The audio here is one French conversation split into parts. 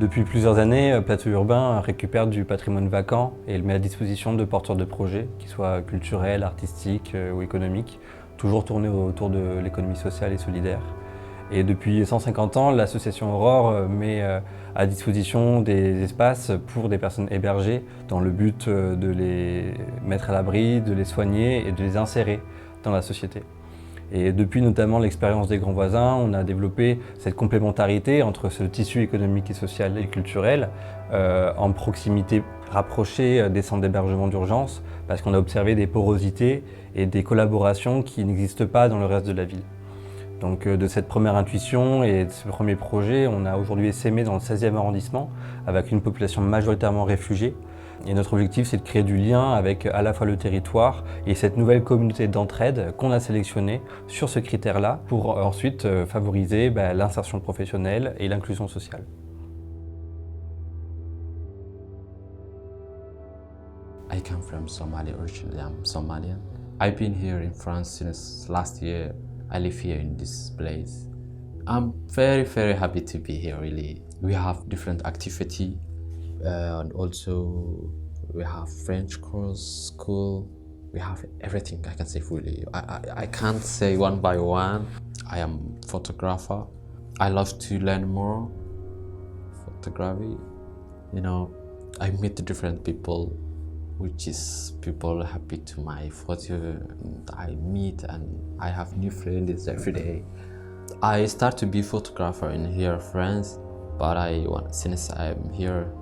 Depuis plusieurs années, Plateau Urbain récupère du patrimoine vacant et le met à disposition de porteurs de projets, qu'ils soient culturels, artistiques ou économiques, toujours tournés autour de l'économie sociale et solidaire. Et depuis 150 ans, l'association Aurore met à disposition des espaces pour des personnes hébergées dans le but de les mettre à l'abri, de les soigner et de les insérer dans la société. Et depuis notamment l'expérience des grands voisins, on a développé cette complémentarité entre ce tissu économique et social et culturel en proximité rapprochée des centres d'hébergement d'urgence parce qu'on a observé des porosités et des collaborations qui n'existent pas dans le reste de la ville. Donc de cette première intuition et de ce premier projet, on a aujourd'hui essaimé dans le 16e arrondissement avec une population majoritairement réfugiée. Et notre objectif, c'est de créer du lien avec à la fois le territoire et cette nouvelle communauté d'entraide qu'on a sélectionnée sur ce critère-là pour ensuite favoriser l'insertion professionnelle et l'inclusion sociale. I come from Somalia originally. I'm Somalian. I've been here in France since last year. I live here in this place. I'm very, very happy to be here, really. We have different activity and also we have French course, school. We have everything, I can say fully. I can't say one by one. I am photographer. I love to learn more photography. You know, I meet different people, which is people happy to my photo, and I meet and I have new friends every day. I start to be photographer in here, France, but since I'm here,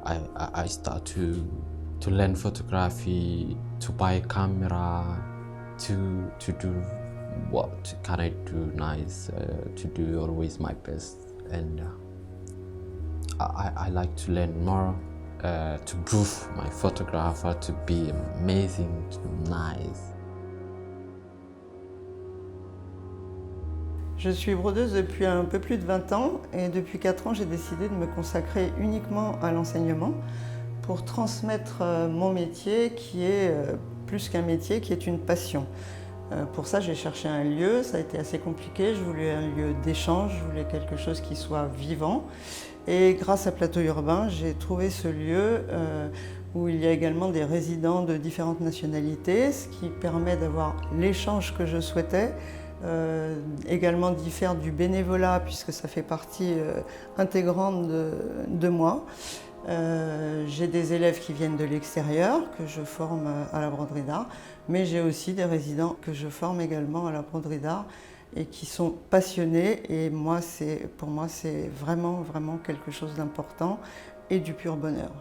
I start to learn photography, to buy a camera, to do what can I do nice, to do always my best, and I like to learn more. To prove my photographer to be amazing, to be nice. Je suis brodeuse depuis un peu plus de 20 ans et depuis 4 ans, j'ai décidé de me consacrer uniquement à l'enseignement pour transmettre mon métier qui est plus qu'un métier, qui est une passion. Pour ça, j'ai cherché un lieu, ça a été assez compliqué, je voulais un lieu d'échange, je voulais quelque chose qui soit vivant. Et grâce à Plateau Urbain, j'ai trouvé ce lieu où il y a également des résidents de différentes nationalités, ce qui permet d'avoir l'échange que je souhaitais, également d'y faire du bénévolat puisque ça fait partie intégrante de moi. J'ai des élèves qui viennent de l'extérieur, que je forme à la broderie d'art, mais j'ai aussi des résidents que je forme également à la broderie d'art et qui sont passionnés. Et pour moi, c'est vraiment, vraiment quelque chose d'important et du pur bonheur.